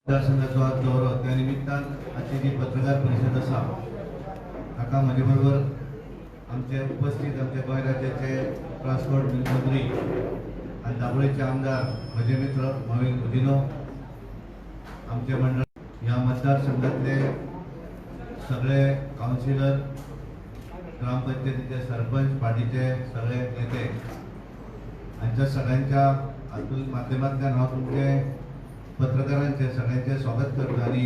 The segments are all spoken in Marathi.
मतदारसंघाचो आज दौरो त्या निमित्तान आजची जी पत्रकार परिषद आसा ताका म्हजे बरोबर आमचे उपस्थित आमचे गोंय राज्याचे ट्रान्सपोर्ट मंत्री आनी दाबोळेचे आमदार म्हजे मित्र मोहीन उदिनो, आमचे मंडळ ह्या मतदारसंघातले सगळे काउन्सिलर, ग्रामपंचायतीचे सरपंच, पार्टीचे सगळे नेते हांच्या सगळ्यांच्या माध्यमांतल्यान हांव तुमचे पत्रकारांचे सगळ्यांचे स्वागत करता आणि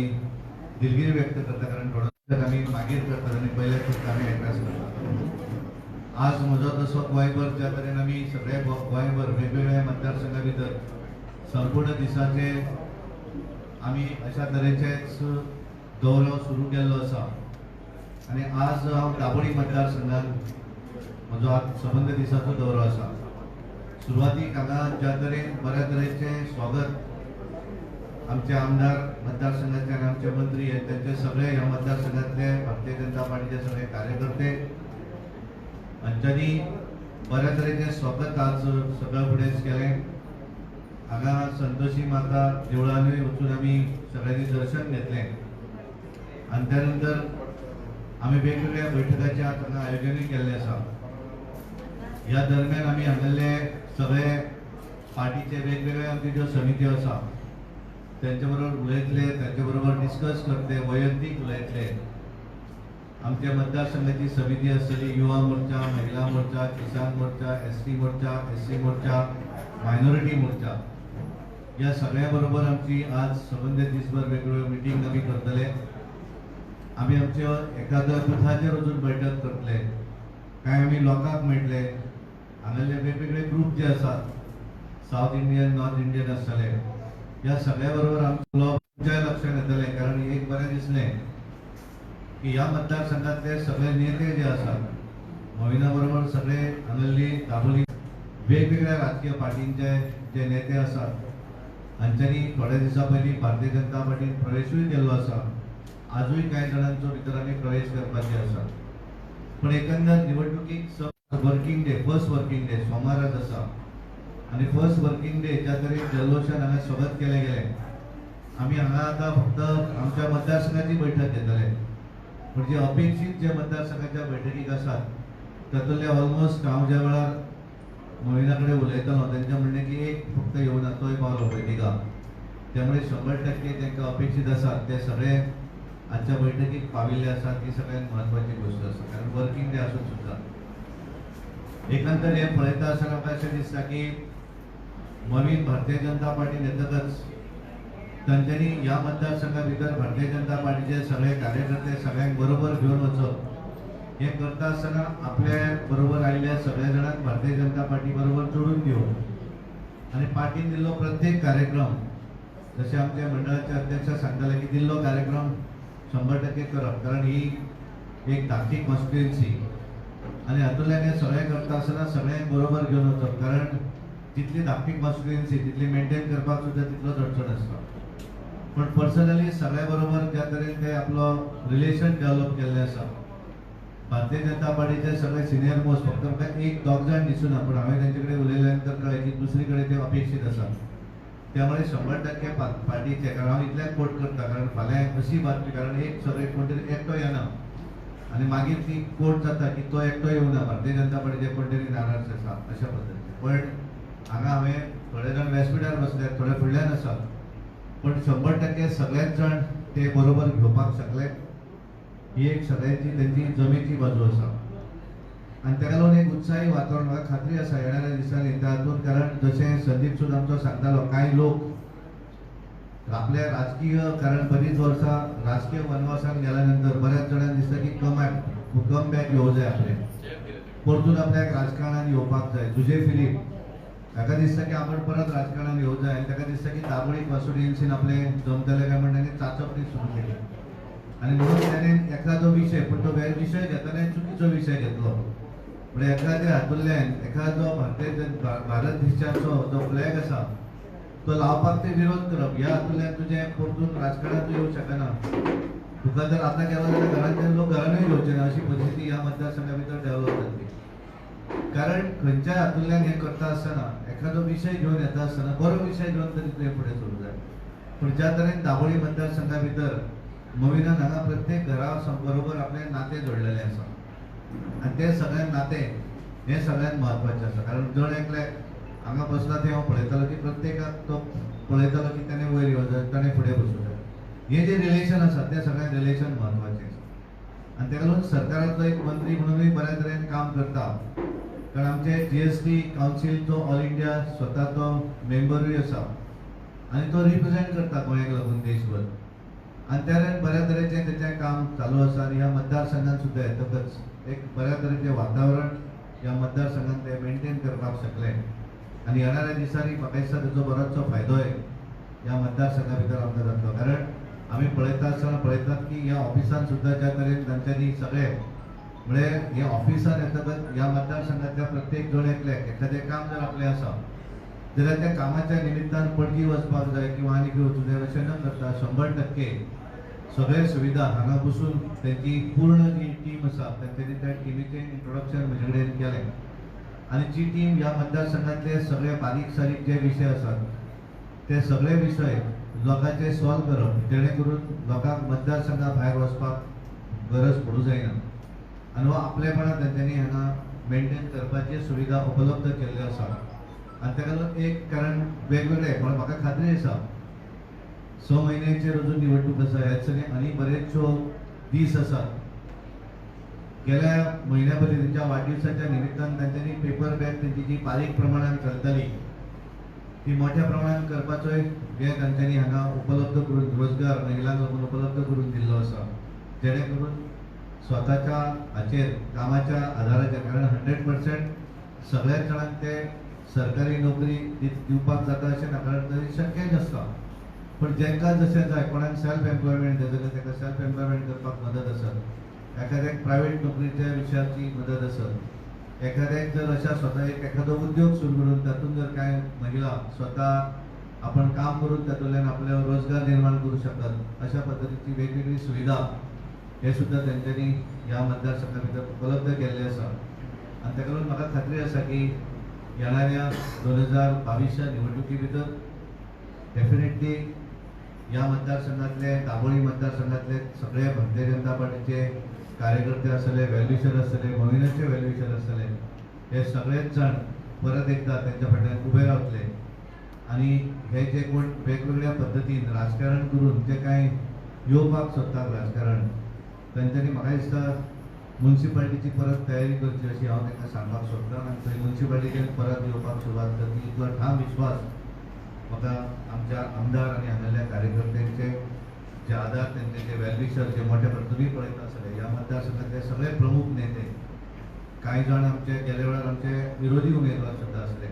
दिलगिरी व्यक्त करता, कारण थोडं आम्ही मागीर करतात आणि पहिले खूप आम्ही एड्रेस करता। आज म्हजो तसो गोंयभर ज्या तरेन आमी सगळे गोंयभर वेगवेगळ्या मतदारसंघा भितर संपूर्ण दिसाचे आमी अशा तरेचेच दौरो सुरू केल्लो आसा आणि आज हांव दाबोळी मतदारसंघात म्हजो आज संबंद दिसाचो दौरो आसा। सुरवातीक हांगा ज्या तरेन बऱ्या तरेचे स्वागत आमचे आमदार मतदारसंघाचे आणि आमचे मंत्री आहेत त्यांचे सगळे ह्या मतदारसंघातले भारतीय जनता पार्टीचे सगळे कार्यकर्ते हांच्यांनी बऱ्या तरेचे स्वागत आज सगळ्या फुडेंच केलें। हांगा संतोशी माता देवळानूय वचून आमी सगळ्यांनी दर्शन घेतलें आणि त्यानंतर आमी वेगवेगळ्या बैठकांचे आज हांगा आयोजनूय केल्लें आसा। ह्या दरम्यान आमी हांगासरले सगळे पार्टीचे वेगवेगळे आमचे ज्यो समित्यो आसा त्यांच्या बरोबर उलयतले, त्यांच्या बरोबर डिस्कस करते, वैयक्तिक उलयतले। आमच्या मतदारसंघाची समिती आसतली युवा मोर्चा, महिला मोर्चा, किसान मोर्चा, एसटी मोर्चा, एससी मोर्चा, मायनॉरिटी मोर्चा या सगळ्या बरोबर आमची आज संबंधित दिसभर वेगवेगळ्यो मिटींग आमी करतले। आमी आमच्या एखाद्या बुथाचेर वचून बैठक करतले, काय आमी लोकांक मेळटले। हांगासरले वेगवेगळे ग्रुप जे आसात, साऊथ इंडियन, नॉर्थ इंडियन आसतले, या सगळ्या बरोबर आमच्या लक्षात येतले, कारण एक बरें दिसलें की ह्या मतदारसंघातले सगळे नेते जे आसात मोहिना बरोबर सगळे हांगासरली दाबोळी वेगवेगळ्या राजकीय पार्टींचे जे नेते आसात हांच्यांनी थोड्या दिसा पयलीं भारतीय जनता पार्टीन प्रवेशूय केल्लो आसा। आजूय कांय जाणांचो भितर आमी प्रवेश करपाचे आसा, पण एकंदर निवडणुकीक working day, first working day सोमारच आसा आणि फर्स्ट वर्किंग डे ज्या तरेन जल्लोशान हांगा स्वागत केलें गेलें। आमी हांगा आतां फक्त आमच्या मतदारसंघाची बैठक घेतले, पण जे अपेक्षीत जे मतदारसंघाच्या बैठकीक आसात तातूंतले ऑलमोस्ट हांव ज्या वेळार मोहिना कडेन उलयतालो तेंचें म्हणणें की एक फक्त येवना तोय पावलो बैठिका, त्यामुळे 100% तांकां अपेक्षीत आसात ते सगळे आजच्या बैठकीक पाविल्ले आसात। ही सगळ्यांत म्हत्वाची गोष्ट आसा, कारण वर्किंग डे आसून सुद्दां एकंदर हे पळयता आसतना म्हाका अशें दिसता की नवीन भारतीय जनता पार्टीन येतकच तांच्यांनी ह्या मतदारसंघा भितर भारतीय जनता पार्टीचे सगळे कार्यकर्ते सगळ्यांक बरोबर घेवन वचप, हे करता आसतना आपल्या बरोबर आयिल्ल्या सगळ्या जाणांक भारतीय जनता पार्टी बरोबर जोडून घेवप आणि पार्टीन दिल्लो प्रत्येक कार्यक्रम, जसे आमच्या मंडळाचे अध्यक्ष सांगताले की दिल्लो कार्यक्रम 100% करप, कारण ही एक धाकटी कॉन्स्टिट्युएन्सी आणि हातूंतल्यान हे सगळे करता आसतना सगळ्यांक बरोबर घेवन वचप, कारण जितली धाकटी कॉन्स्टिट्युएन्सी तितली मेंटेन करपाक सुद्दां तितलोच अडचण आसता। पण पर्सनली सगळ्या बरोबर ज्या तरेन ते आपलो रिलेशन डेव्हलप केल्लें आसा, भारतीय जनता पार्टीचे सगळे सिनियर मोस्ट फक्त म्हाका एक दोग जाण दिसूना, पण हांवें तेंचे कडेन उलयल्या नंतर कळ्ळें की दुसरे कडेन ते अपेक्षीत आसा। त्यामुळे 100% पार्टीचे, कारण हांव इतल्याक कोट करता, कारण फाल्यां अशी बातमी, कारण एक सगळे कोण तरी एकटो येना आणि मागीर ती कोट जाता की तो एकटो येवना, भारतीय जनता पार्टीचे कोण तरी नाराज आसा अशा पद्दतीन। पण हांगा हांवें थोडे जाण व्यासपीठार बसले, थोडे फुडल्यान आसा, पण 100% सगळेच जाण ते बरोबर घेवपाक शकले। ही एक सगळ्यांची त्यांची जमेची बाजू आसा आणि ताका लागून एक उत्साही वातावरण म्हाका खात्री आसा येणाऱ्या दिसांनी त्या हातूंत, कारण जशें संदीप सुद्दां आमचो सांगतालो, कांय लोक आपल्या राजकीय, कारण बरीच वर्सां राजकीय वनवासान गेल्या नंतर बऱ्याच जाणांक दिसता की कम बॅक येवं जाय, आपले परतून आपल्याक राजकारणात येवपाक जाय। तुजे फिलीप ताका दिसता की आपण परत राजकारणात येवं जाय, आनी ताका दिसता की दाबोळी कॉन्स्टिट्युएन्सीन आपले जमतले काय म्हणून ताणें चांचपणी सुरू केली आणि म्हणून ताणें एखादो विशय, पण तो विशय घेतना चुकीचो विशय घेतलो। म्हणजे एखाद्या हातूंतल्यान एखादो भारत देशाचो जो फ्लॅग आसा तो लावपाक ते विरोध करप, ह्या हातूंतल्यान तुजें परतून राजकारणात येवंक शकना। तुका जर आतां गेलो जाल्यार घरांतले लोक घरानूय घेवचे ना अशी परिस्थिती ह्या मतदारसंघा भितर डेव्हलप जातली। कारण खंयच्याय हातूंतल्यान हे करता आसतना एखादो विशय घेवन येता आसतना बरो विशय घेवन तरी ते फुडें सरूंक जाय। पूण ज्या तरेन दाबोळी मतदारसंघा भितर मोविनान हांगा प्रत्येक घरा बरोबर आपले नाते जोडलेले आसा आनी ते सगळे नाते हे सगळ्यात महत्वाचे आसा. कारण जण एकले हांगा बसला ते हांव पळयतालो की प्रत्येकाक तो पळयतालो की ताणें वयर येवं जाय, ताणें फुडें बसूं जाय. हे जे रिलेशन आसा ते सगळे रिलेशन महत्वाचे आसा आनी ताका लागून सरकारांतलो एक मंत्री म्हणूनय बऱ्या तरेन काम करता. कारण आमचे GST कावन्सीलचो ऑल इंडिया स्वता तो मेंबरूय आसा आनी तो रिप्रेझेंट करता गोंयाक लागून देशभर आनी त्यावेळेस बऱ्या तरेचें तेचें काम चालू आसा. आनी ह्या मतदारसंघात सुद्दां येतकच एक बऱ्या तरेचें वातावरण ह्या मतदारसंघात ते मेंटेन करपाक शकले आनी येणाऱ्या दिसांनी म्हाका दिसता तेजो बरोचसो फायदोय ह्या मतदारसंघा भितर आमकां जातलो. कारण आमी पळयता आसतना पळयतात की ह्या ऑफिसान सुद्दां ज्या तरेन तांच्यांनी सगळे म्हणजे ह्या ऑफिसान येतकच ह्या मतदारसंघातल्या प्रत्येक जण एकल्याक एखादें काम जर आपलें आसा जाल्यार त्या कामाच्या निमित्तान पणजी वचपाक जाय किंवा आनी खंय वचूं जाय अशें न करता 100% सगळे सुविधा हांगा बसून त्यांची पूर्ण जी टीम आसा तांच्यांनी त्या टिमीचें इंट्रोडक्शन म्हजे कडेन केलें आनी जी टीम ह्या मतदारसंघातले सगळे बारीक सारीक जे विशय आसात ते सगळे विशय लोकांचे सॉल्व करप जेणे करून लोकांक मतदारसंघा भायर वचपाक गरज पडूं जायना आनी हो आपलेपणान तांच्यांनी हांगा मेंटेन करपाची सुविधा उपलब्ध केल्ल्यो आसा. आनी ताका लागून एक कारण वेगवेगळे पण म्हाका खात्री आसा 6 म्हयन्याचेर अजून निवडणूक आसा, ह्याच सगळे आनी बरेचशो दीस आसात. गेल्या म्हयन्याभरी त्यांच्या वाडदिवसाच्या निमित्तान तांच्यांनी पेपर बॅग त्यांची जी बारीक प्रमाणात चलतली ती मोठ्या प्रमाणात करपाचोय वेळ तांच्यांनी हांगा उपलब्ध करून रोजगार महिलांक लागून उपलब्ध करून दिल्लो आसा जेणे करून स्वताच्या हाचेर कामाच्या आधाराचेर कारण 100% सगळ्याच जाणांक ते सरकारी नोकरी दिवपाक जाता अशें ना कारण तरी शक्य नासता. पण जेंकां जशें जाय कोणाक सेल्फ एम्प्लॉयमेंट जाय जाल्यार ताका सेल्फ एम्प्लॉयमेंट करपाक मदत आसत, एखाद्याक प्रायवेट नोकरीच्या विशयाची मदत आसत, एखाद्याक जर अशा स्वता एक एखादो उद्योग सुरू करून तातूंत जर कांय महिला स्वता आपण काम करून तातूंतल्यान आपले रोजगार निर्माण करू शकतात अशा पद्दतीची वेगवेगळी सुविधा हे सुद्धा त्यांच्यानी ह्या मतदारसंघा भितर उपलब्ध केल्ले आसा. आनी ताका लागून म्हाका खात्री आसा की येणाऱ्या 2022च्या निवडणुकी भितर डेफिनेटली ह्या मतदारसंघातले दाबोळी मतदारसंघातले सगळे भारतीय जनता पार्टीचे कार्यकर्ते आसले, वेल्युशर आसले, मोविनाचे वेल्युशर आसले, हे सगळेच जण परत एकदा त्यांच्या फाटल्यान उबे रावतले आणि हे जे कोण वेगवेगळ्या पद्धतीन राजकारण करून जे काय येवपाक सोदतात राजकारण तांच्यांनी म्हाका दिसता म्युन्सिपालिटीची परत तयारी करची अशी हांव तांकां सांगपाक सोदतां आनी थंय म्युन्सिपालिटीन परत येवपाक सुरवात करची इतलो ठाम विश्वास म्हाका आमच्या आमदार आनी हांगासरल्या कार्यकर्त्यांचे जे आदार त्यांचे जे वेल्युशर जे मोठ्या तुमी पळयता आसले ह्या मतदारसंघातले सगळे प्रमुख नेते कांय जाण आमचे गेल्या वेळार आमचे विरोधी उमेदवार सुद्दां आसले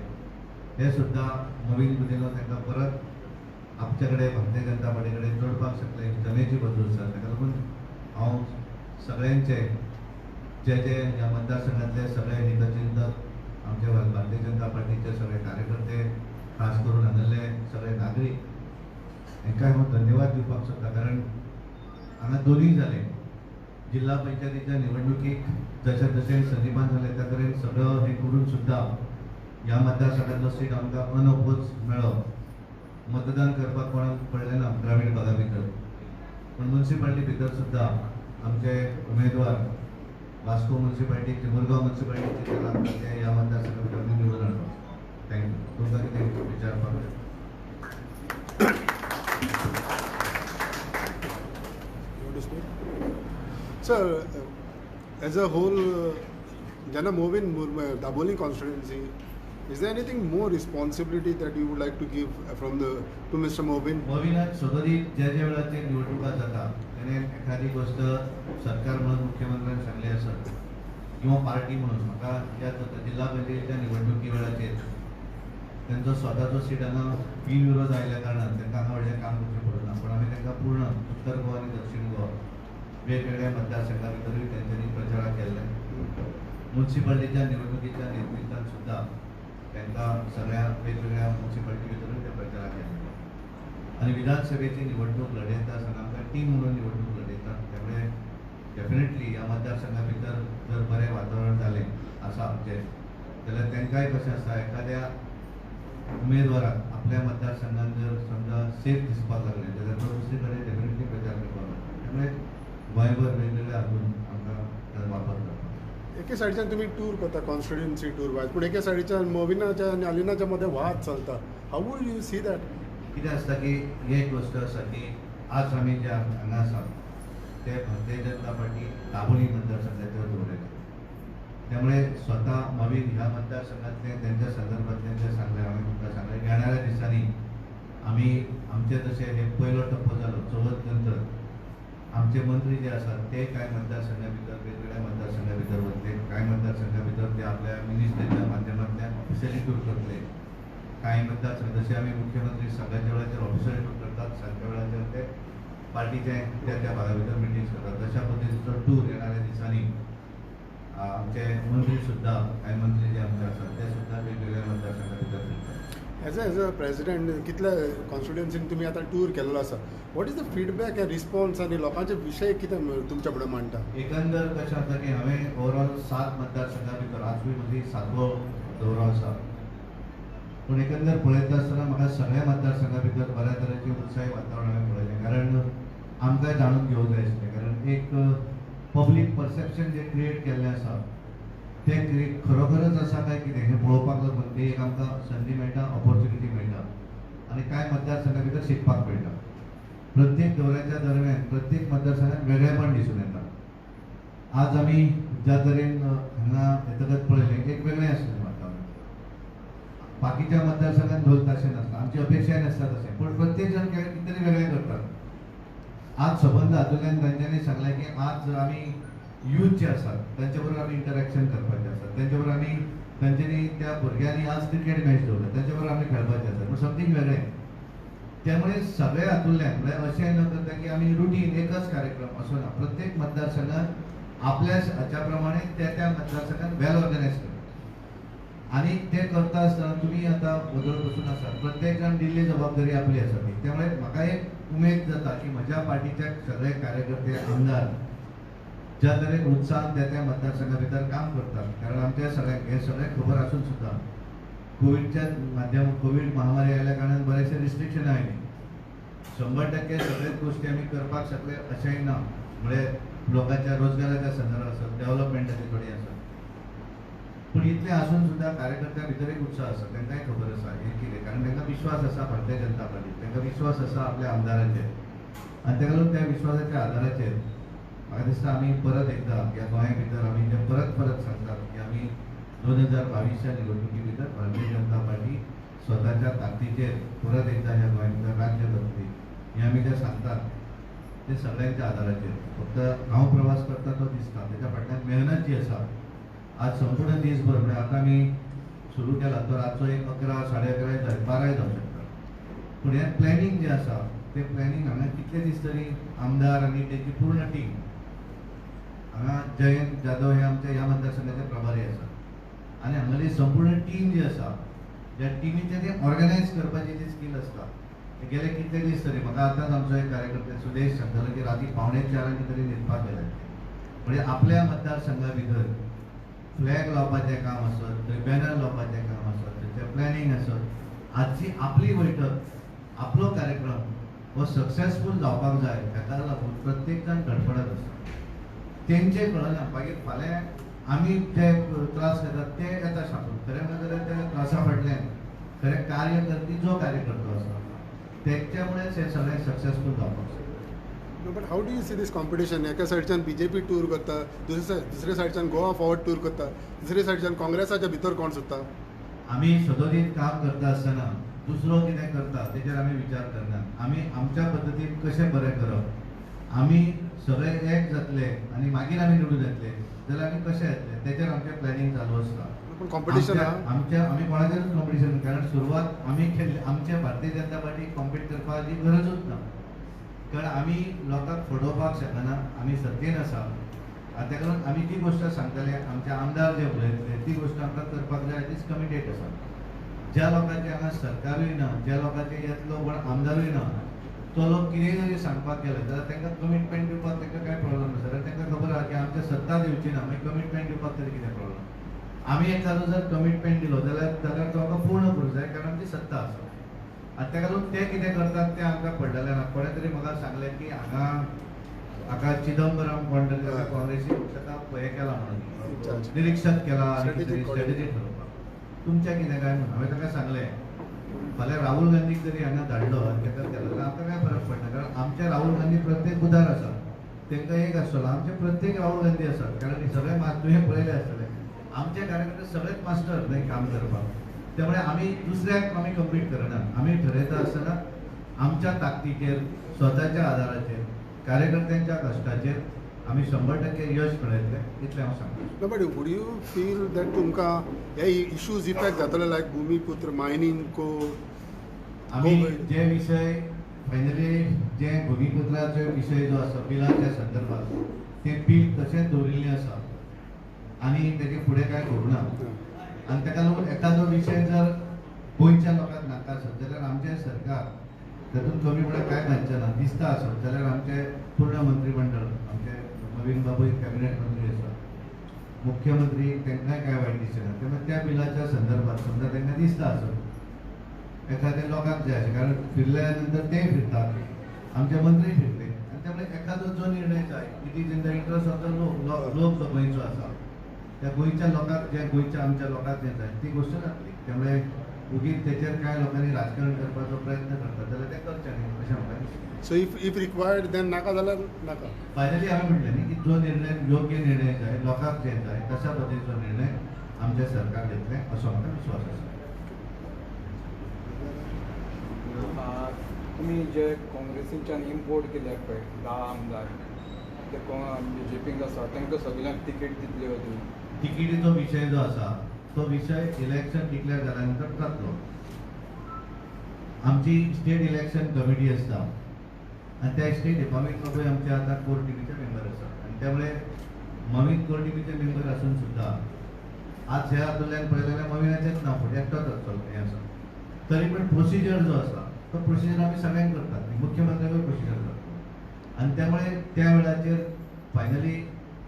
हे सुद्दां मोवीन गुदिनो तांकां परत आमचे कडेन भारतीय जनता पार्टी कडेन जोडपाक शकले जमेची बदल आसा. ताका लागून हांव सगळ्यांचे जे जे ह्या मतदारसंघातले सगळे हितचिंतक आमचे भारतीय जनता पार्टीचे सगळे कार्यकर्ते खास करून हांगासरले सगळे नागरीक हांकां हांव धन्यवाद दिवपाक सोदता कारण हांगा दोनूय जाले जिल्हा पंचायतीच्या निवडणुकीक जशें जशें संदीपान जालें त्या तरेन सगळो हे करून सुद्दां ह्या मतदारसंघातलो सीट आमकां अनओपोज मेळ्ळो. मतदान करपाक कोणाक पडलें ना ग्रामीण भागा भितर पण म्युन्सिपालिटी भितर सुद्दां आमचे उमेदवार वास्को म्युन्सिपालिटी मुरगांव म्युन्सिपालिटीचे आमकां ते ह्या मतदारसंघा भितर निवडून हाडलो. थँक्यू. तुमकां कितें विचारपाक जाय? Sir, as a whole, Jana Movin Daboli constituency, is there anything more responsibility that you would like to give to Mr. Movin? मोविनाक सदरीत ज्या ज्या वेळाचेर निवडणुका जाता तेणे एखादी गोष्ट सरकार म्हणून मुख्यमंत्र्यान सांगली आसत किंवा पार्टी म्हणून म्हाका याद जाता जिल्हा पंचायतीच्या निवडणुकी वेळाचेर त्यांचो स्वताचो सीट हांगा बिनविरोध आयल्या कारणान तांकां हांगा व्हडलें काम करचें पडना पण आमी तांकां पूर्ण उत्तर गोवा आनी दक्षिण गोवा वेगवेगळ्या मतदारसंघा भितरूय तेंच्यांनी प्रचाराक केल्ले. म्युन्सिपालिटीच्या निवडणुकीच्या नेतृत्वान सुद्दां तांकां सगळ्या वेगवेगळ्या म्युन्सिपालिटी भितरूय ते प्रचाराक केल्ले आनी विधानसभेची निवडणूक लडयता आसतना आमकां टीम म्हणून निवडणूक लडयतात त्यामुळे डेफिनेटली ह्या मतदारसंघा भितर जर बरें वातावरण जालें आसा आमचें जाल्यार तांकांय कशें आसता एखाद्या उमेदवाराक आपल्या मतदारसंघात जर समजा सेफ दिसपाक लागले जाल्यार तो दुसरे कडेन डेफिनेटली प्रचार करपाक लागता. त्यामुळे गोंयभर वेगवेगळे हातून आमकां वापर करता. एके सायडीच्यान तुमी टूर करता कॉन्स्टिट्युएन्सी टूर वायज, पूण एके सायडीच्यान मोविनाच्या आनी अलिनाच्या मदें वाद चलता. How would you see that? कितें आसता की एक गोष्ट आसा की आज आमी जे हांगा आसा ते भारतीय जनता पार्टी दाबोळी मतदारसंघाचेर दवरले. त्यामुळे स्वतः नवीन ह्या मतदारसंघातले त्यांच्या संदर्भातले जे सांगले हांवें तुमकां सांगलें येणाऱ्या दिसांनी आमी आमचे जशे हे पयलो टप्पो जालो चवथ नंतर आमचे मंत्री जे आसात ते कांय मतदारसंघा भितर वेगवेगळ्या मतदारसंघा भितर वतले, कांय मतदारसंघा भितर ते आपल्या मिनिस्ट्रीच्या माध्यमांतल्यान ऑफिशियली टूर करतले. कांय मतदारसंघ जसे आमी मुख्यमंत्री संघाच्या वेळाचेर ऑफिशियली टूर करतात, सांजच्या वेळाचेर ते पार्टीचे त्या भागा भितर मिटिंग्स करतात. तशा पद्दतीचो टूर येणाऱ्या दिसांनी आमचे मंत्री सुद्धा कांय मंत्री जे आमचे आसात ते सुद्धा वेगवेगळ्या मतदारसंघा भितर फिरतात. एज अ प्रेसिडेंट कितल्या कॉन्स्टिट्युएन्सीन तुमी आतां टूर केल्लो आसा, what is the feedback end response आनी लोकांचे विशय कितें तुमच्या फुडें मांडटा? एकंदर कशें आसा की हांवें ओवरऑल 7 मतदारसंघा भितर आजूय म्हजी 7वो दौरो आसा. पूण एकंदर पळयता आसतना म्हाका सगळ्या मतदारसंघा भितर बऱ्या तरेचें उत्साही वातावरण हांवें पळयलें. कारण आमकांय जाणून घेवंक जाय आसलें, कारण एक पब्लीक परसेप्शन जे क्रिएट केल्लें आसा ते खरोखरच आसा काय कितें हें पळोवपाक लागून ती एक आमकां संदी मेळटा, ऑपॉर्च्युनिटी मेळटा आनी कांय मतदारसंघा भितर शिकपाक मेळटा. प्रत्येक दौऱ्याच्या दरम्यान प्रत्येक मतदारसंघात वेगळेपण दिसून येता. आज आमी ज्या तरेन हांगा येतकच पळयलें एक वेगळें आसलें वातावरण. बाकीच्या मतदारसंघात ढोल ताशे नासता, आमची अपेक्षाय नासता तशें, पूण प्रत्येक जण कितें तरी वेगळें करतात. आज सबंद हातूंतल्यान तांच्यांनी सांगलें की आज आमी यूथ जे आसात तांचे बरोबर आमी इंटरॅक्शन करपाचें आसा, तांचे बरोबर आमी तांच्यांनी त्या भुरग्यांनी आज क्रिकेट मॅच दवरल्या तांचे बरोबर आमी खेळपाचें आसा, पूण समथींग वेगळें. त्यामुळे सगळ्या हातूंतल्यान म्हणजे अशें न करता की आमी रुटीन एकच कार्यक्रम असो ना, प्रत्येक मतदारसंघात आपल्या हाच्या प्रमाणे त्या मतदारसंघात वेल ऑर्गनायज करता आणि ते करता आसतना तुमी आतां बदल बसून आसात, प्रत्येक जाण दिल्ली जबाबदारी आपली आसा ती. त्यामुळे म्हाका एक उमेद जाता की म्हज्या पार्टीचे सगळे कार्यकर्ते आमदार ज्या तरेन उत्साहान त्या मतदारसंघा भितर काम करतात, कारण आमच्या सगळ्यांक हे सगळें खबर आसून सुद्धा कोविड महामारी आयल्या कारणान बरेचशे रिस्ट्रिक्शन आयली. 100% सगळ्याच गोष्टी आमी करपाक शकले अशेंय ना. म्हणजे लोकांच्या रोजगाराच्या संदर्भात आसत, डेव्हलपमेंटाचे थोडी आसत, पूण इतलें आसून सुद्धा कार्यकर्त्यां भितर एक उत्साह आसा, तांकांय खबर आसा हें कितें, कारण तांकां विश्वास आसा भारतीय जनता पार्टीर, तांकां विश्वास आसा आपल्या आमदाराचेर आनी ताका लागून त्या विश्वासाच्या आदाराचेर म्हाका दिसता आमी परत एकदा ह्या गोंया भितर आमी जे परत सांगतात की आमी 2022च्या निवडणुकी भितर भारतीय जनता पार्टी स्वताच्या ताकदीचेर परत एकदा ह्या गोंया भितर राज्य करतली हें आमी जे सांगतात ते सगळ्यांच्या आदाराचेर. फक्त हांव प्रवास करता तो दिसता, ताच्या फाटल्यान मेहनत जी आसा आज संपूर्ण दिसभर म्हणजे आतां आमी सुरू केला तो रातचो एक 11, 11:30 12 जावं शकता, पूण हें प्लॅनिंग जें आसा तें प्लॅनिंग हांगा कितले दीस तरी आमदार आनी तेची पूर्ण टीम हांगा जयंत जाधव हे आमच्या ह्या मतदारसंघाचे प्रभारी आसा आनी हांगाली संपूर्ण टीम जी आसा त्या टिमीचे ते ऑर्गनायज करपाची जी स्कील आसता ते गेले कितले दीस तरी म्हाका आतांच आमचो एक कार्यकर्ते सुदेश सांगतालो की राती 3:45 तरी न्हिदपाक गेले. म्हणजे आपल्या मतदारसंघा भितर फ्लॅग लावपाचें काम आसत, थंय बॅनर लावपाचें काम आसत, थंयचें प्लॅनिंग आसत, आजची आपली बैठक आपलो कार्यक्रम हो सक्सेसफूल जावपाक जाय ताका लागून प्रत्येक जाण धडपडत आसा. तेंचे कळना मागीर फाल्यां आमी जे त्रास घेतात ते येता शापून खरें म्हणल्यार त्या त्रासा फाटल्यान खरें कार्य करपी जो कार्यकर्तो आसा तेच्या मुळेच हे सगळें सक्सेसफूल जावपाक शकता. No, but how do you see this competition? एका सायडच्यान बीजेपी टूर करता, दुसऱ्या सायडच्यान गोवा फॉरवर्ड टूर करता, दुसऱ्या सायडच्यान काँग्रेसाच्या भितर कोण सुद्धा. आमी सदोदीत काम करता आसतना दुसरो कितें करता तेचेर आमी विचार करनात. आमी आमच्या पद्दतीन कशें बरें करप, आमी सगळे एक जातले आनी मागीर आमी निवडून येतले जाल्यार आमी कशें येतले तेचेर आमचें प्लॅनिंग चालू आसता. पण कॉम्पिटिशन आमी कोणाचेरूच कॉम्पिटिशन, कारण सुरवात आमी केल्ली आमच्या भारतीय जनता पार्टीक कॉम्पीट करपाची गरजूच ना, कारण आमी लोकांक फडोवपाक शकना, आमी सत्तेन आसा आनी ताका लागून आमी ती गोश्ट सांगतले आमचे आमदार जे उलयतले ती गोश्ट आमकां करपाक जाय दीस कमिटेड आसा. ज्या लोकांचे हांगा सरकारूय ना, ज्या लोकांचे येतलो कोण आमदारूय ना, तो लोक कितेंय जरी सांगपाक गेलो जाल्यार तांकां कमिटमेंट दिवपाक तांकां कांय प्रॉब्लम ना. जाल्यार तांकां खबर आसा की आमच्या सत्ता दिवची ना, मागीर कमिटमेंट दिवपाक तरी कितें प्रॉब्लम. आमी एखादो जर कमिटमेंट दिलो जाल्यार तो आमकां पूर्ण करूंक जाय, कारण आमची सत्ता आसा. आनी ताका लागून ते कितें करतात तें आमकां पडलेलें ना. कोणे तरी म्हाका सांगलें की हाका चिदंबरम कोण तरी हय. काँग्रेसीन ताका हें केलां अच्छा, म्हणून अच्छा. निरीक्षक केला आनी Strategic कितें coordinator. स्ट्रॅटेजी ठरवपाक. तुमचें कितें काय म्हणून हांवें ताका सांगलें फाल्यां राहुल गांधीक जरी हांगा धाडलो आनी ताका केलो जाल्यार आमकां काय फरक पडना. कारण आमचे राहुल गांधी प्रत्येक बुधार आसा. तांकां एक आसतलो आमचे प्रत्येक राहुल गांधी आसात. कारण हे सगळे तुवें पळयले आसतले आमचे कार्यकर्ते सगळेच मास्टर थंय काम करपाक. त्यामुळे आमी दुसऱ्याक आमी कम्पीट करना. आमी ठरयता आसतना आमच्या ताकदीचेर स्वताच्या आदाराचेर कार्यकर्त्यांच्या कश्टाचेर आमी 100% यश मेळयतले इतलें हांव सांगता. No, but would you feel that तुमकां हे issues इफेक्ट जातले like भूमिपुत्र मायनिंग को आमी COVID. जे विशय फायनली जे भूमिपुत्राचे विशय जो आसा बिलाच्या संदर्भात ते बील तशेंच दवरिल्लें आसा आनी तेजे फुडें कांय करूं ना. आनी ताका लागून एखादो विशय जर गोंयच्या लोकांक नाका आसत जाल्यार आमचें सरकार तातूंत कमीपणां कांय घालचें ना. दिसता आसत जाल्यार आमचें पूर्ण मंत्रिमंडळ आमचे नवीन बाबूय कॅबिनेट मंत्री आसा मुख्यमंत्री तांकांय कांय वायट दिसना. त्यामुळे त्या बिलाच्या संदर्भात समजा तांकां दिसता आसत एखाद्या लोकांक जाय अशें कारण फिरल्या नंतर ते फिरतात आमचे मंत्री फिरले आनी त्यामुळे एखादो जो निर्णय जाय it is in the interest of the लोक जो गोंयचो आसा त्या गोंयच्या लोकांक जे गोंयच्या आमच्या लोकांक जें जाय ती गोश्ट जातली. त्यामुळे उगीच तेचेर कांय लोकांनी राजकारण करपाचो प्रयत्न करतात जाल्यार ते करचे न्ही अशें म्हाका दिसता. So if required then नाका जाल्यार नाका. फायनली हांवें म्हटलें न्ही की जो निर्णय योग्य निर्णय जाय लोकांक जे जाय तशा पद्दतीचो निर्णय आमचें सरकार घेतलें असो म्हाका विश्वास आसा. तुम्ही जे काँग्रेसीच्यान इम्पोर्ट केल्यात पळय 10 आमदार ते BJPक आसा तांकां सगळ्यांक तिकेट दितली वती. तिकिटीचो विशय जो आसा तो विशय इलेक्शन डिक्लेअर जाल्या नंतर जातलो. आमची स्टेट इलेक्शन कमिटी आसता आनी त्या स्टेट ममीत बाबूय आमचे आतां कोर टीमीचे मेंबर आसा आनी त्यामुळे ममीत कोर टीमीचे मेंबर आसून सुद्दां आज ह्या हातूंतल्यान पळयलें जाल्यार मविनाचेंच नांव फुडें एकटोच आसतलो हें आसा. तरी पूण प्रोसिजर जो आसा तो प्रोसिजर आमी सगळ्यांक करतात मुख्यमंत्र्याकूय प्रोसिजर करतात आनी त्यामुळे त्या वेळाचेर फायनली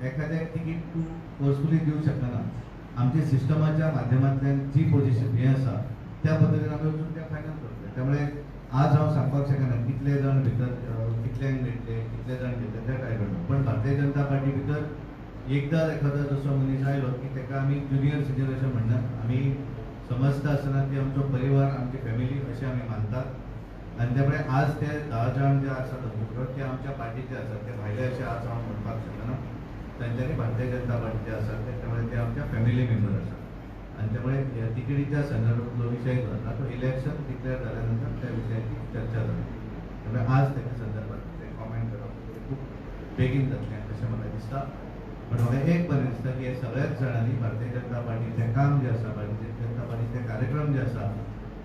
एखाद्याक तिकीट तूं फोर्सफुली दिवंक शकना. आमच्या सिस्टमाच्या माध्यमांतल्यान जी पोजिशन हें आसा त्या पद्दतीन आमी वचून तें फायनल करतले. त्यामुळे आज हांव सांगपाक शकना कितले जाण भितर कितल्यांक मेळटले कितले जाण घेतले ते काय करता. पण भारतीय जनता पार्टी भितर एकदां एखादो जसो मनीस आयलो की ताका आमी ज्युनियर सिनियर अशें म्हणनात. आमी समजता आसतना ती आमचो परिवार आमची फॅमिली अशें आमी मानतात आनी त्यामुळे आज ते 10 जाण जे आसात ते आमच्या पार्टीचे आसात. ते भायले अशें आज हांव म्हणपाक शकना. तांच्यांनी भारतीय जनता पार्टीचे आसात त्यामुळे ते आमच्या फॅमिली मेंबर आसात आनी त्यामुळे तिकेटीच्या संदर्भातलो विशय जो आसा तो इलेक्शन डिक्लेअर जाल्या नंतर त्या विशयाची चर्चा जाली. त्यामुळे आज त्याच्या संदर्भात ते कॉमेंट करप खूप बेगीन जातलें अशें म्हाका दिसता. पण म्हाका एक बरें दिसता की हे सगळ्याच जाणांनी भारतीय जनता पार्टीचें काम जें आसा भारतीय जनता पार्टीचे कार्यक्रम जे आसा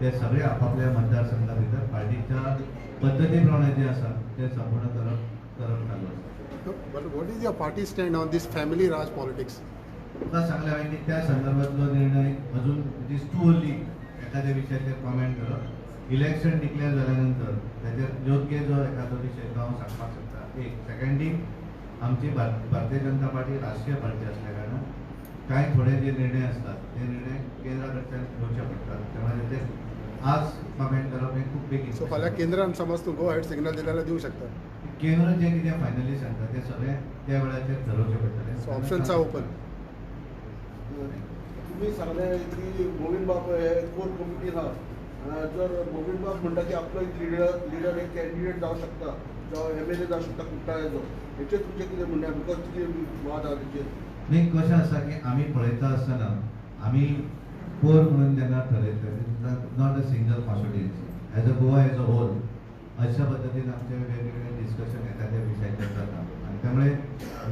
ते सगळे आपापल्या मतदारसंघा भितर पार्टीच्या पद्दती प्रमाणे जे आसा ते संपूर्ण करप चालू आसा. But what is your party stand on this family Raj politics? तुका सांगलें हांवें की त्या संदर्भातलो निर्णय अजून इट इज टू अर्ली एखाद्या विशयाचेर कॉमेंट करप. इलेक्शन डिक्लेअर जाल्या नंतर ताचेर योग्य जो एखादो विशय तो हांव सांगपाक शकता. एक सेकंडी आमची भारतीय जनता पार्टी राष्ट्रीय पार्टी असल्या कारणान कांय थोडे जे निर्णय असतात ते निर्णय केंद्रा कडच्यान घेवचे पडटात. त्यामुळे ताचेर आज कॉमेंट करप हें खूप बेगीन. So फाल्यां केंद्रान समज तूं गो हेड सिग्नल दिलें जाल्यार दिवंक शकता. केंद्र जे कितें फायनली सांगता ते सगळे त्या वेळाचेर ठरवचे पडटले. So options are open. तुम्ही सांगले की गोविंद बाब हे कोर कमिटीन आहा. जर गोविंद बाब म्हणटा की आपलो एक लिडर एक कॅन्डिडेट जावं शकता जो MLA जावं शकता कुट्टाळ्याचो हेचेर तुमचें कितें म्हणणें बिकॉज कितें वाद आहा तेचेर. न्ही कशें आसा की आमी पळयता आसतना आमी कोर म्हणून जेन्ना ठरयता not a single constituency as a Goa as a whole अशा पद्दतीन आमचे वेगवेगळे डिस्कशन एखाद्या विशयाचेर जाता आनी त्यामुळे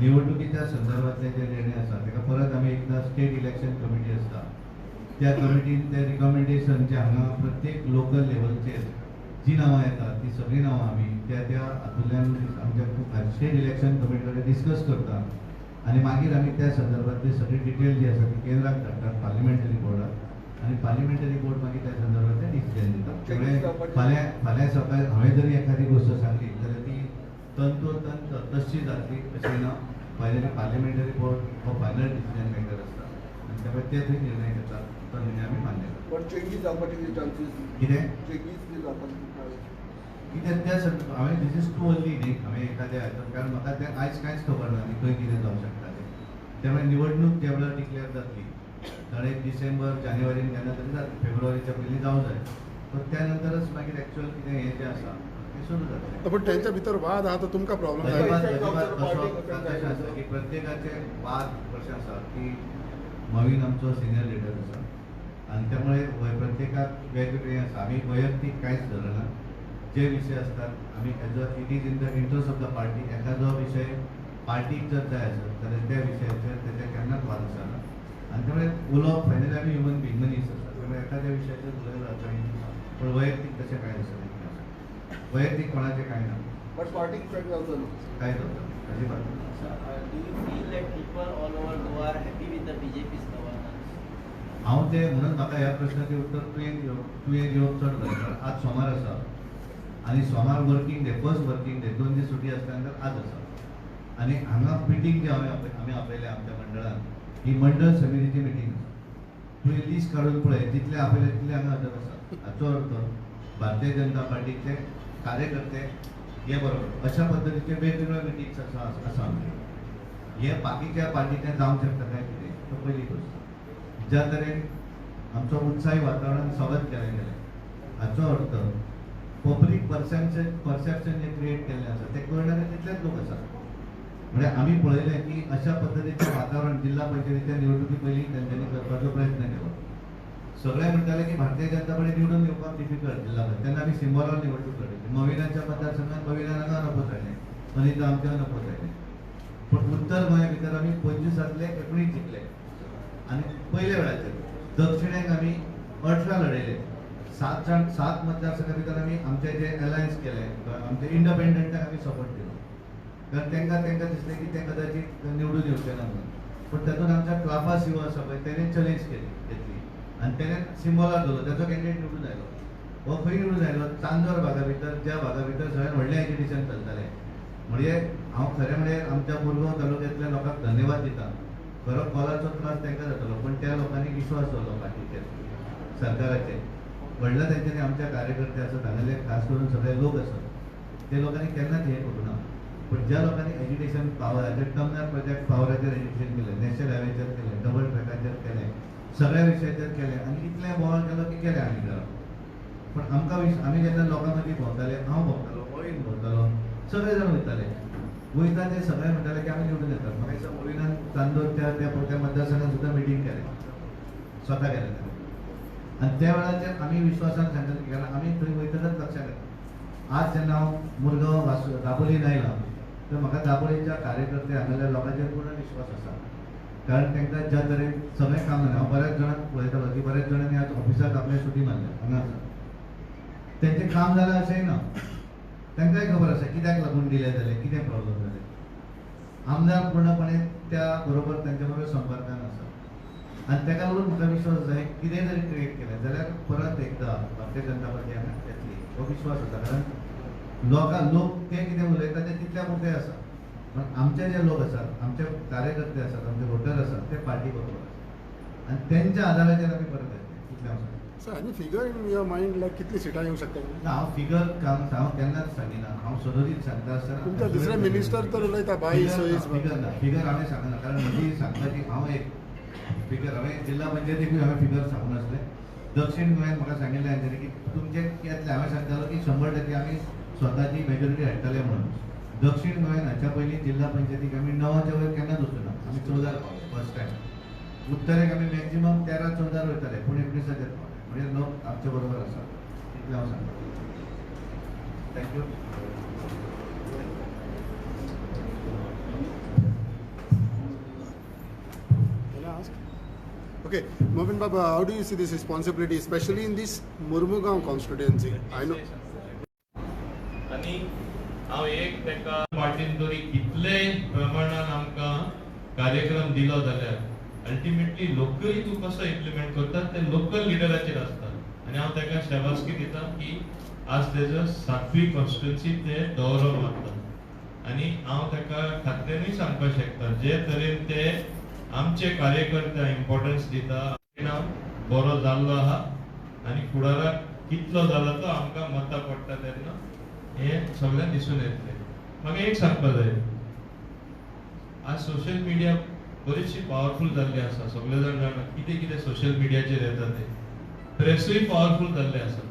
निवडणुकीच्या संदर्भातले जे निर्णय आसा ताका परत आमी एकदां स्टेट इलेक्शन कमिटी आसता त्या कमिटीन ते रिकमेंडेशन जे हांगा प्रत्येक लोकल लेवलचेर जी नांवां येतात ती सगळीं नांवां आमी त्या हातूंतल्यान आमच्या स्टेट इलेक्शन कमिटी कडेन डिस्कस करता आनी मागीर आमी त्या संदर्भातली सगळी डिटेल जी आसा ती केंद्राक धाडटात पार्लिमेंटरी बोर्डाक आनी पार्लिमेंटरी बोर्ड मागीर त्या संदर्भातलें डिसिजन दिता. त्यामुळे फाल्यां सकाळी हांवें जरी एखादी गोश्ट सांगली जाल्यार ती तंतोतंत तशी जातली अशी ना. फायनली पार्लिमेंटरी बोर्ड हो फायनल डिसिजन मेकर आसता आनी त्यामुळे ते थंय निर्णय घेतात तो निर्णय आमी मान्य करता. पण चेंजीस जावपाचे कितें चान्सीस कितें चेंजीस कितें जावपाचे कितें कित्याक त्या हांवें दीस इज टू अर्ली न्ही हांवें एखाद्या हातूंत कारण म्हाका तें आयज कांयच खबर ना न्ही खंय कितें जावंक शकता तें त्यामुळे निवडणूक ज्या वेळार डिक्लेअर जातली ताणे डिसेंबर जानेवारीन केन्ना तरी जातली फेब्रुवारीच्या पयलीं जावंक जाय तर त्या नंतरच मागीर एक्चुअल कितें हें जें आसा तें सुरू जातलें. पण त्यांच्या भितर वाद आहा तो तुमकां प्रॉब्लेम जाय अजिबात कशें आसा की प्रत्येकाचे वाद कशें आसा की नवीन आमचो सिनियर लिडर आसा आनी त्यामुळे प्रत्येकाक वेगवेगळें आसा आमी वैयक्तीक कांयच धरना जे विशय असतात आमी it is in the interest of the party एखादो विशय पार्टीक जर जाय आसत जाल्यार त्या विशयाचेर तेचे केन्नाच वाद आसना आनी त्यामुळे उलोवप फायनली आमी ह्युमन बींग मनीस आसा त्यामुळे एखाद्या विशयाचेर उलयलो जाता पण वैयक्तीक तशें कांय आसना वैयक्तीक कोणाचें कांय ना बट पार्टीक इफेक्ट जावचो न्हू कांय जाता अजिबात Do you feel that people all over Goa are happy with the BJP's governance? हांव ते म्हणून म्हाका ह्या प्रश्नाचें उत्तर तुवें दिवप चड बरें कारण आज सोमार आसा आनी सोमार working day first working day 2 दीस सुटी आसल्या नंतर आज आसा आनी हांगा मिटींग जी आमी आपयल्या आमच्या मंडळान ही मंडळ समितीची मिटींग आसा तुवें लिस्ट काडून पळय जितले आपयले तितले हांगा हजर आसा हाचो अर्थ भारतीय जनता पार्टीचे कार्यकर्ते हे बरोबर अशा पद्दतीचे वेगवेगळे मिटींग्स आसा आमचे हे बाकीच्या पार्टीचे जावंक शकता काय कितें तो पयली गोश्ट ज्या तरेन आमचो उत्साही वातावरण स्वागत केलें गेलें हाचो अर्थ पब्लीक परसेप्शन जे क्रिएट केल्लें आसा ते करणारे तितलेच लोक आसात म्हणजे आमी पळयलें की अशा पद्दतीचें वातावरण जिल्हा पंचायतीच्या निवडणुकी पयलीं तेंच्यांनी करपाचो प्रयत्न केलो सगळे म्हणटाले की भारतीय जनता पार्टी निवडून येवपाक डिफिकल्ट जिल्हा पंचायत तेन्ना आमी सिंबॉलार निवडणूक लढयली मविनाच्या मतदारसंघात मविनान हांगा नपत आयलें अनिता आमच्या नपत आयलें पण उत्तर गोंया भितर आमी 25तले 19 जिखले आनी पयल्या वेळाचेर दक्षिणेक आमी 18 लढयले 7 मतदारसंघा भितर आमी आमचे जे अलायन्स केले आमचे इंडिपेंडंटाक आमी सपोर्ट दिलो कारण तांकां दिसलें की ते कदाचित निवडून येवचे ना म्हणून पण तातूंत आमच्या क्लाफा सीओ आसा पळय तेणें चॅलेंज घेतली आनी तेणें सिंबॉलार दवरलो ताचो कॅन्डिडेट निवडून आयलो हो खंय निवडून आयलो चांदोर भागा भितर ज्या भागा भितर सगळ्यात व्हडलें एज्युकेशन चलतालें म्हणजे हांव खरें म्हणल्यार आमच्या मुरगांव तालुक्यांतल्या लोकांक धन्यवाद दिता खरो कॉलाचो त्रास तांकां जातालो पण त्या लोकांनी विश्वास दवरलो पार्टीचेर सरकाराचेर व्हडल्या तेंच्यांनी आमच्या कार्यकर्ते आसात हांगाले खास करून सगळे लोक आसात ते लोकांनी केन्नाच हें करूं ना पण ज्या लोकांनी एज्युकेशन पावराचेर टर्मिनल प्रोजेक्ट पावराचेर एज्युकेशन केलें नॅशनल हायवेचेर केलें डबल ट्रॅकाचेर केलें सगळ्या विशयाचेर केलें आनी इतलें बोवाळ केलो की केलें आमी घरा पण आमकां आमी जेन्ना लोकां मदीं भोंवताले हांव भोंवतालो ओळीन भोंवतालो सगळे जाण वयताले वयता ते सगळे म्हणटाले की आमी निवडून येतात म्हाका दिसता ओळीनान चांदोरच्या त्या मतदारसंघात सुद्दां मिटींग केलें स्वता केलें आनी त्या वेळाचेर आमी विश्वासान सांगताले कारण आमी थंय वयतकच लक्षांत येता आज जेन्ना हांव मुरगांव दाबोलीन आयलां तर म्हाका दाबोळीच्या कार्यकर्ते हांगाल्या लोकांचेर पूर्ण विश्वास आसा कारण तांकां ज्या तरेन सगळें काम जालें हांव बऱ्याच जाणांक पळयतालो की बऱ्याच जाणांनी आज ऑफिसाक आपले सुटी मारल्या हांगा आसा तेंचें काम जालें अशेंय ना तांकांय खबर आसा कित्याक लागून डिले जाले कितें प्रॉब्लेम जाले आमदार पूर्णपणे त्या बरोबर तांच्या बरोबर संपर्कान आसा आनी ताका लागून म्हाका विश्वास जाय कितेंय जरी क्रिएट केलें जाल्यार परत एकदां भारतीय जनता पार्टी हांगा येतली हो विश्वास आसा कारण लोक ते कितें उलयता ते तितल्या पुरते आसा पण आमचे जे लोक आसात आमचे कार्यकर्ते आसात आमचे वोटर आसात ते पार्टी बरोबर आसात आनी तेंच्या आदाराचेर आमी परत येतले तितलें आसा sir any figure in your mind like कितली सिटां येवंक शकता हांव फिगर हांव केन्नाच सांगिना हांव सदोरीत सांगता आसतना तुमच्या दुसरे मिनिस्टर तर उलयता 22 फिगर हांवें सांगना कारण म्हजी सांगपाची हांव एक फिगर हांवें जिल्हा पंचायतीकूय हांवें फिगर सांगून आसलें दक्षिण गोंयांत म्हाका सांगिल्लें हांवें की तुमचे येतले हांवें सांगतालो की 100% आमी स्वताची मेजॉरिटी हाडटले म्हणून दक्षिण गोंयांत हाच्या पयलीं जिल्हा पंचायतीक आमी 9च्या वयर केन्नाच वचूं ना आमी 14 पावले फर्स्ट टायम उत्तरेक आमी मॅक्झिमम 13-14 वयताले पूण 19चेर पावले म्हणजे लोक आमचे बरोबर आसा इतलें हांव सांगता thank you Okay, Momin Baba, how do you see this responsibility, especially in this Murmugaon constituency? I know. आणि हांव एक ताका पार्टीन तरी कितले प्रमाणान आमकां कार्यक्रम दिलो जाल्यार अल्टिमेटली लोकल तूं कसो इम्प्लिमेंट करता ते लोकल लिडराचेर आसता आनी हांव ताका शाबासकी दिता की आज तेजो 7वी कॉन्स्टिट्युएन्सी ते दौरो मारता आनी हांव ताका खात्रेनूय सांगपाक शकता जे तरेन ते आमचे कार्यकर्ते इम्पॉर्टन्स दिता बरो जाल्लो आहा आनी फुडाराक कितलो जाला तो आमकां मतां पडटा तेन्ना हे सगळ्यांक दिसून येतले. म्हाका एक सांगपा जाय, आज सोशल मिडिया बरीचशी पॉवरफुल जाल्ली आसा. सगळे जाण जाणा कितें कितें सोशल मिडियाचेर येता ते. प्रेसूय पॉवरफुल जाल्ले आसा.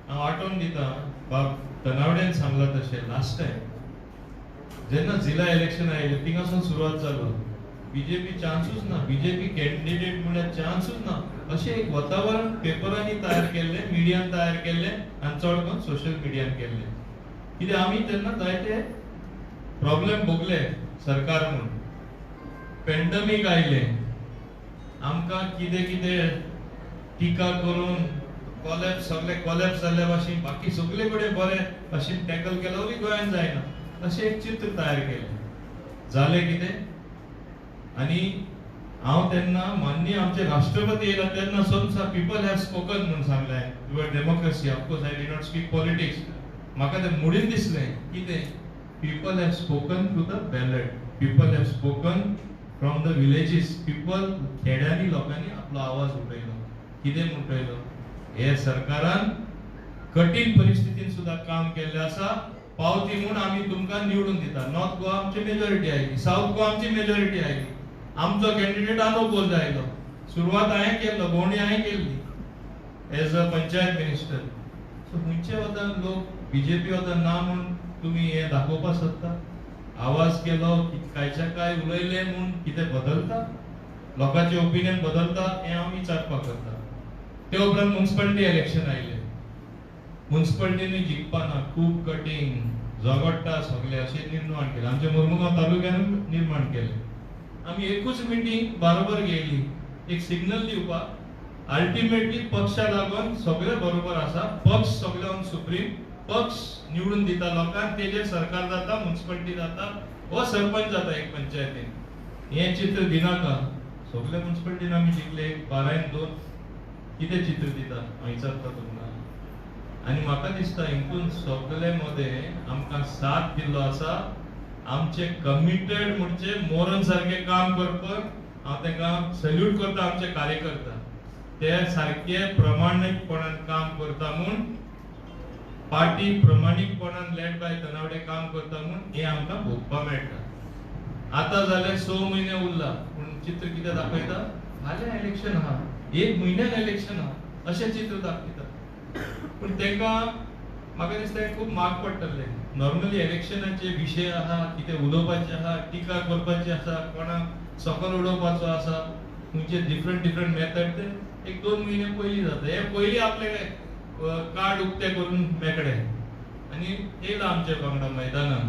हांव आठवण दिता, बाब तनावडेन सांगला तशें लास्ट टायम जेन्ना जिल्हा इलेक्शन आयलें थिंगासून सुरवात जालो. बीजेपी चान्सूच ना, बीजेपी कॅन्डिडेट म्हणल्यार चान्सूच ना अशें एक वातावरण पेपरांनी तयार केल्लें, मिडियान तयार केल्लें आनी चड करून सोशल मिडियान केल्लें. कित्याक आमी तेन्ना जायते प्रॉब्लेम भोगले सरकार म्हणून. पॅन्डेमीक आयलें, आमकां कितें कितें टिका करून सगळे कॉलॅप्स जाल्ल्या भाशेन बाकी सगळे कडेन बरे भाशेन टॅकल केलो, ओन्ली गोंयान जायना अशें एक चित्र तयार केलें. जालें कितें? आनी हांव तेन्ना माननीय आमचे राष्ट्रपती येयला तेन्ना समजा पीपल हॅव स्पोकन म्हणून सांगलें. Your democracy, of course I did not speak politics. म्हाका तें मुडीन दिसलें कितें people have spoken through the ballot, people have spoken from the villages. People खेड्यांनी लोकांनी आपलो आवाज उठयलो. कितें म्हणटलो? हे सरकारान कठीण परिस्थितीन सुद्धा काम केल्लें आसा. पावती म्हूण आमी तुमकां निवडून दिता. नॉर्थ गोवा आमची मेजॉरिटी आयली, साऊथ गोवा आमची मेजॉरिटी आयली. आमचो कॅन्डिडेट अनोपोज आयलो. सुरवात हांवें केल्लो, भोंवडी हांवें केल्ली as a panchayat minister. So खंयचे वतान लोक बीजेपी वतान ना म्हूण तुमी हे दाखोवपाक सोदता? आवाज केलो, कांयच्या काय उलयलें म्हूण कितें बदलता? लोकांचे ओपिनियन बदलता हें हांव विचारपाक करता. ते उपरांत म्युनिसिपालिटी इलेक्शन आयलें. म्युनिसिपालिटीनी जिखपाना, खूब कठीण, झगडटा सगळे अशें निर्माण केलें. आमचे मुर्मुगांव तालुक्यान निर्माण केलें. आमी एकूच मिटींग बरोबर गेली, एक सिग्नल दिवपाक. अल्टिमेटली पक्षा लागून सगळे बरोबर आसा. पक्ष सगळ्यांक सुप्रीम, पक्ष निवडून दिता लोकांक, तेजेर सरकार जाता, म्युनिसिपालिटी जाता व सरपंच जाता एक पंचायतीन. हें चित्र दिनाका. सगळे म्युनिसिपालिटीन आमी जिखले 12-2. कितें चित्र दिता हांव विचारता तुमकां. आनी म्हाका दिसता हितून सगळे मध्ये आमकां साथ दिल्लो आसा आमचे कमिटेड म्हणजे मोरन सारखे काम करपाक. हांव तांकां सॅल्यूट करता. आमचे कार्यकर्ता ते सारखे प्रमाणीकपणान काम करता म्हूण, पार्टी प्रमाणीकपणान लेड बाय तनावडे काम करता म्हूण हें आमकां भोगपाक मेळटा. आतां जाले 6 म्हयने उरला पूण चित्र कितें दाखयता? फाल्यां इलेक्शन आहा, 1 म्हयन्यान इलेक्शन आहा अशें चित्र दाखयता. पूण तांकां म्हाका दिसता खूब म्हाग पडटलें. नॉर्मली इलेक्शनाचे विशय आहा, कितें उलोवपाचें आहा, टिका करपाची आसा, कोणाक सकयल उडोवपाचो आसा, खंयचे डिफरंट मेथड ते 1-2 म्हयने पयलीं जाता. हे पयलीं आपले कार्ड उक्ते करून मेकळे आनी येयला आमचे वांगडा मैदानान.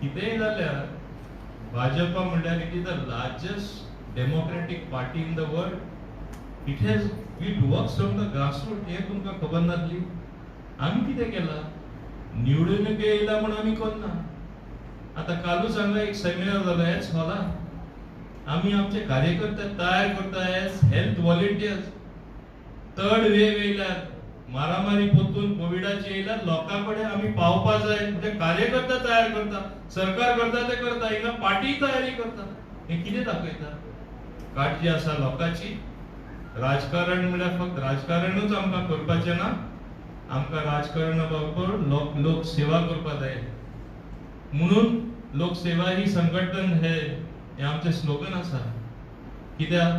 कितेंय जाल्यार भाजपा म्हणल्यार it is the largest democratic party in the world. It works from the grassroot. हे तुमकां खबर नासली? आमी कितें केलां? निवडणूक येयला म्हूण आमी करना. आतां कालूच हांगा एक सेमिनार जालो हेच हॉलान. आमी आमचे कार्यकर्ते तयार करता age health volunteers. 3rd wave येयल्यार, मारामारी पोतून कोविडाची येयल्यार लोकां कडेन आमी पावपा जाय. ते कार्यकर्ते तयार करता, सरकार करता ते करता, हिंगा पार्टी तयारी करता. हे कितें दाखयता? काळजी आसा लोकांची. राजकारण म्हणल्यार फक्त राजकारणूच आमकां करपाचें ना, आमकां राजकारणा बरोबर लोक सेवा करपाक जाय. म्हणून लोकसेवा ही संघटन हे आमचे स्लोगन आसा. कित्याक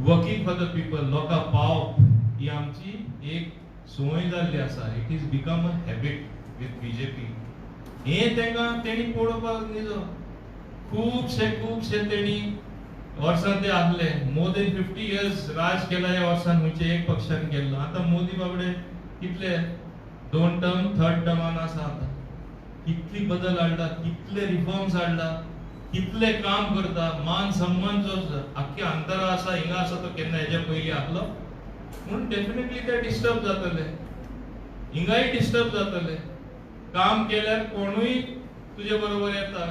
वर्किंग फॉर द पीपल, लोकां पावप ही आमची एक संवय जाल्ली आसा. It is become a habit with BJP. हे तेणी पळोवपाक न्हिजो. खुबशे तेणी वर्सान ते आसले. मोर देन 50 years राज केला ह्या वर्सान, म्हणजे एक पक्षान केल्लो. आता मोदी बाबडे कितले 2 टर्म 3rd टर्मान आसा. आता कितली बदल हाडला, कितले रिफॉर्म्स हाडला, कितले काम करता. मान सन्मान जो आख्ख्या अंतरा आसा हिंगा आसा तो केन्ना हेच्या पयलीं आसलो. म्हणून डेफिनेटली ते डिस्टर्ब जातले, हिंगाय डिस्टर्ब जातले. काम केल्यार कोणूय तुजे बरोबर येता,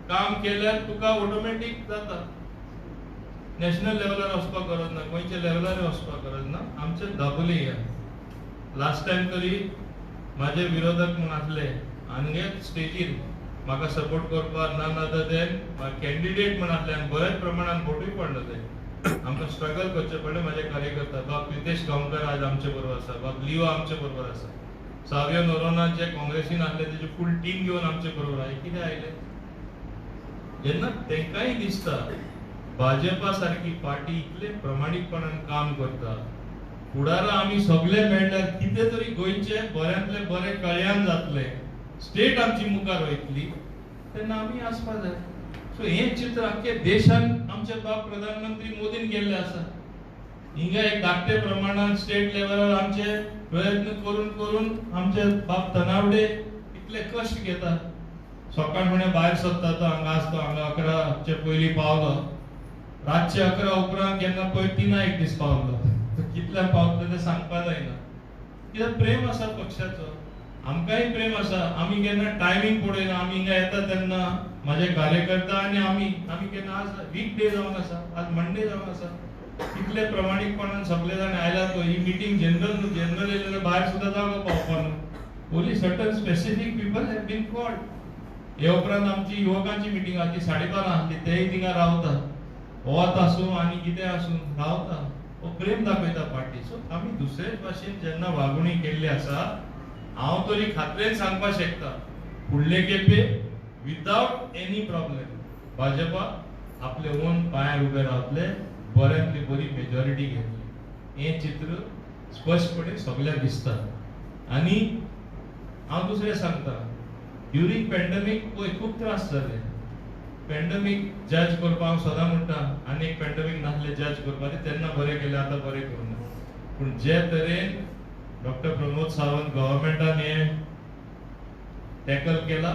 काम केल्यार तुका ऑटोमॅटिक जाता. नॅशनल लेवलार वचपाक गरज ना, गोंयच्या लेवलार वचपाक गरज ना. आमचे दाबोली या लास्ट टायम तरी माझे विरोधक म्हूण आसले हांगे स्टेजीर म्हाका सपोर्ट करपाक नन अदर देन कॅन्डिडेट म्हणल्यान बरेच प्रमाणात वोटूय पडलो ते आमकां स्ट्रगल करचे पडले माझे कार्यकर्ता बाब प्रितेश गांवकर आज आमचे बरोबर आसा बाब लिओ आमचे बरोबर आसा सावियो नोरोना जे काँग्रेसीन आसले तेजी फूल टीम घेवन आमचे बरोबर आयले कितें आयले जेन्ना तेंकाय दिसता भाजपा सारकी पार्टी इतले प्रमाणीकपणान काम करता फुडारा आमी सगळे मेळल्यार कितें तरी गोंयचे बऱ्यांतले बरे कल्याण जातले स्टेट आमची मुखार वयतली तेन्ना आमी आसपा जाय सो हे चित्र आख्खे देशान आमचे बाप प्रधानमंत्री मोदीन केल्ले आसा हिंगा एक धाकटे प्रमाणात स्टेट लेवलार आमचे प्रयत्न करून करून आमचे बाप तनावडे इतले कश्ट घेता सकाळ फुडें भायर सरता तो हांगा आसता हांगा 11चे पयलीं पावलो रातचे 11 उपरांत केन्ना पळय 3 दीस पावलो कितल्या पावतलो ते सांगपा जायना कित्याक प्रेम आसा पक्षाचो आमकांय प्रेम आसा आमी केन्ना टायमींग पळयना आमी हिंगा येता तेन्ना माझे कार्यकर्ता आनी आमी केन्ना आज वीक डे जावंक आसा आज मंडे जावंक आसा कितले प्रमाणीकपणान सगळे जाण आयला तो ही मिटींग जनरल येयलेले भायर सुद्धा जावं पावपा न्हू only certain specific people have been called हे उपरांत आमची युवकांची मिटींग आहा ती 12:30 आसली तेय थिंगा रावता वत आसूं आनी कितें आसूं रावता हो प्रेम दाखयता पार्टी सो आमी दुसरेच भाशेन जेन्ना वागणूक केल्ली आसा हांव तरी खात्रेन सांगपाक शकता फुडले खेपे विदाउट एनी प्रॉब्लेम भाजपा आपले ओन पांयार उबे रावतले बऱ्यांतली बरी मेजॉरिटी घेतली हे चित्र स्पष्टपणे सगळ्याक दिसता आनी हांव दुसरें सांगता ड्युरींग पॅन्डेमीक पळय खूब त्रास जाले पॅन्डेमीक जज करपाक हांव सदां म्हणटा आनी एक पॅन्डेमीक नासले जज करपाचें तेन्ना बरें केलें आतां बरें करूं ना पूण जे तरेन डॉक्टर प्रमोद सावंत गव्हर्मेंटान हे टॅकल केला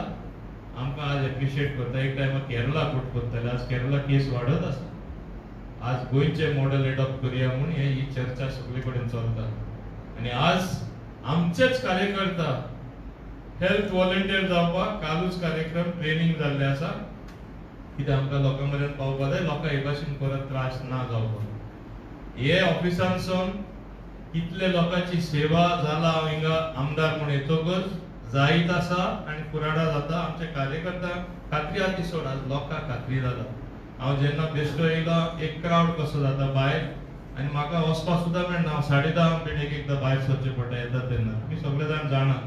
आमकां आज एप्रिशिएट करता एक टायमार केरला कोट करताले आज केरला केस वाडत आसा आज गोंयचे मॉडेल एडॉप्ट करूया म्हणून ही चर्चा सगळे कडेन चलता आनी आज आमचेच कार्यकर्ता हेल्थ व्हॉलंटियर जावपाक कालूच कार्यक्रम ट्रेनिंग जाल्ले आसा कित्याक आमकां लोकां मेरेन पावपाक जाय लोकांक हे भाशेन परत त्रास ना जावपाक हे ऑफिसांतसून कितले लोकांची सेवा जाला हांव हिंगा आमदार म्हणून येतकच जायत आसा आनी कुराडा जाता आमचे कार्यकर्त्यांक खात्री आहा ती सोड आज लोकांक खात्री जाला हांव जेन्ना बेश्टो येयलो एक क्राउड कसो जाता भायर आनी म्हाका वचपाक सुद्दां मेळना हांव 10:30 एकदां भायर सरचें पडटा येता तेन्ना तुमी सगळे जाण जाणा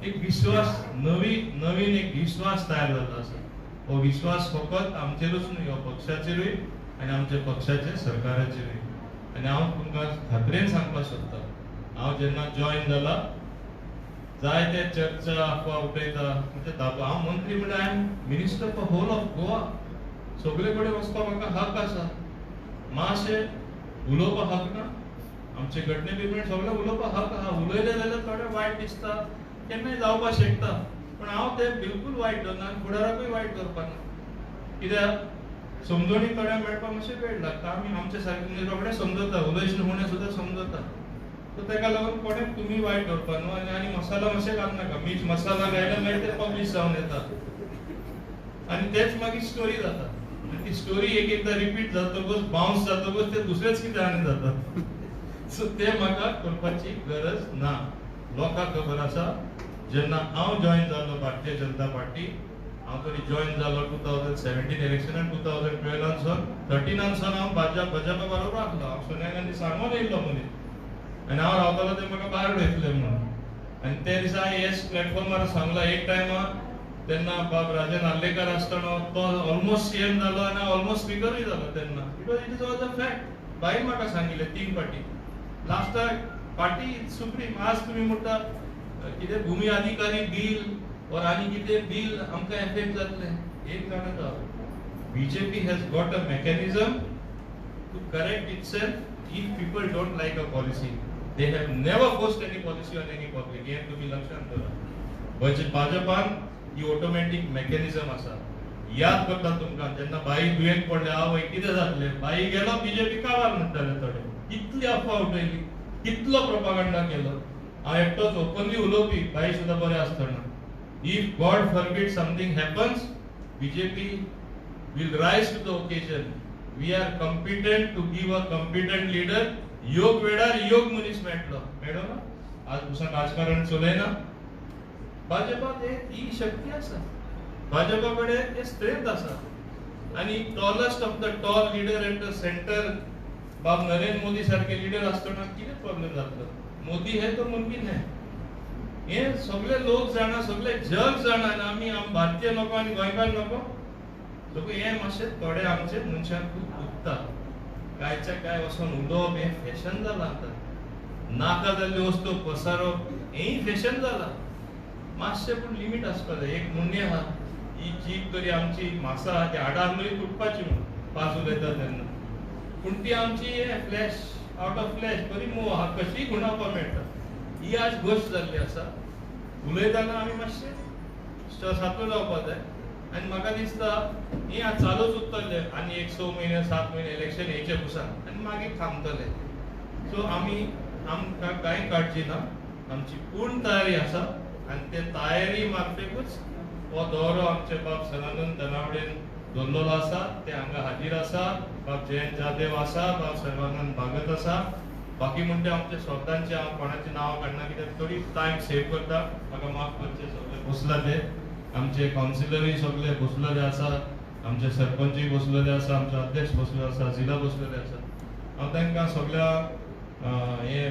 एक विश्वास नवीन एक विश्वास तयार जाता आसा हो विश्वास फकत आमचेरूच न्हय हो पक्षाचेरूय आनी आमच्या पक्षाचे सरकाराचेरूय आनी हांव तुमकां खात्रेन सांगपाक सोदता हांव जेन्ना जॉयन जाला जायते चर्चा अफवा उठयता म्हणजे हांव मंत्री म्हणल्यार I am minister for whole of Goa सगळे कडेन वचपाक म्हाका हक आसा मातशें उलोवपाक हक ना आमचे घटने बिगडे सगळे उलोवपाक हक आहा उलयले जाल्यार थोडे वायट दिसता केन्नाय जावपाक शकता पण हांव ते बिलकुल वायट धरना आनी फुडाराकूय वायट करपाक ना कित्याक समजणी थोड्यांक मेळपाक मातशें वेळ लागता आमी आमचे सारके रोखडे समजता उलयशे म्हणे सुद्दां समजता सो तेका लागून कोणें तुमी वायट धरपा न्हू आनी मसाला मातशें घालनाका मीठ मसाला घायला मागीर ते पब्लीश जावन येता आनी तेच मागीर स्टोरी जाता ती स्टोरी एकदा रिपीट जातकच बाउन्स जातकच ते दुसरेच कितें आनी जाता सो ते म्हाका करपाची गरज ना लोकांक खबर आसा जेन्ना हांव जॉयन जाल्लो भारतीय जनता पार्टी हांव तरी जॉयन जालो 2017 इलेक्शनान 2012 सावन 13 सावन हांव भाजपा बरोबर आसलो हांव सोनिया गांधी सांगून येयल्लो मनीस आनी हांव रावतालो ते म्हाका भायर उडयतले म्हणून आनी ते दिसा हेच प्लॅटफॉर्मार सांगला एक टायमार तेन्ना बाब राजन आर्लेकर आसतना तो ऑलमोस्ट सीएम जालो आनी हांव ऑलमोस्ट स्पीकरूय जालो तेन्ना इट वॉज अ फॅक्ट बाई म्हाका सांगिल्ले 3 फाटी लास्टाक पार्टी सुप्रीम आज तुमी म्हणटा कितें भूमी अधिकारी बिल और आनी कितें बिल आमकां एफेक्ट जातले एक जाणां BJP has got a mechanism to correct itself if people don't like a policy they have never forced any policy on any public हे तुमी लक्षांत दवरा भाजपान ही ऑटोमॅटिक मेकॅनिझम आसा याद करता तुमकां जेन्ना बाई दुयेंत पडले आवय कितें जातले बाई गेलो बीजेपी काबार म्हणटाले थोडे कितली अफवा उठयली कितलो प्रोपागंडा केलो हांव एकटोच ओपनली उलोवपी बाई सुद्दां बरें आसतना if God forbid something happens BJP will rise to the occasion we are competent to give a competent leader योग वेळार योग मनीस मेळटलो मेळ्ळो ना आज पुसान राजकारण चलयना भाजपात ही शक्ती आसा भाजपा कडेन हे स्ट्रेंथ आसा आणि tallest of the tall leader at the centre बाब नरेंद्र मोदी सारखे लीडर असताना किती प्रॉब्लेम जातलो मोदी हे तो मुमकीन है हे सगळे लोक जाणा सगळे जग जाणा आणि आमी भारतीय नको आणि गोंयकार नको सगळे हे मातशे थोडे आमचे मनशांक खूप दुखता कायच्या काय वचून उलोवप हे फॅशन जाला आता नाका जाल्ल्यो वस्तू पसारप हेय फॅशन जाला मातशे पूण लिमीट आसपाक जाय एक मुंडे आहा ही जीप तरी आमची मासा आहा ती हाडार तरी तुटपाची म्हणून पास उलयता तेन्ना पूण ती आमची फ्लॅश आउट ऑफ फ्लॅश बरी मोव आहा कशी गुणावपाक मेळटा ही आज गोश्ट जाल्ली आसा उलयतना आमी मातशे सातू जावपाक जाय आनी म्हाका दिसता हें आज चालूच उरतलें आनी एक 6 म्हयने 7 म्हयने इलेक्शन येयचे पसून आनी मागीर थांबतले सो आमकां कांय काळजी ना आमची पूर्ण तयारी आसा आनी ते तयारी मार्फेकूच हो दौरो आमचे बाब सदानंद दनावडेन दवरलेलो आसा ते हांगा हाजीर आसा बाब जयंत जाधव आसा बाब सर्वानंद भागत आसा बाकी म्हणटे आमचे स्वतांचे हांव कोणाचें नांव काडना कित्याक थोडी टायम सेव करता म्हाका माफ करचे सगळे बसला ते आमचे कावन्सिलरूय सगळे बसलेले आसा आमचे सरपंचूय बसलेले आसा आमचे अध्यक्ष बसलेले आसा जिल्हा बसलेले आसा हांव तांकां सगळ्या हे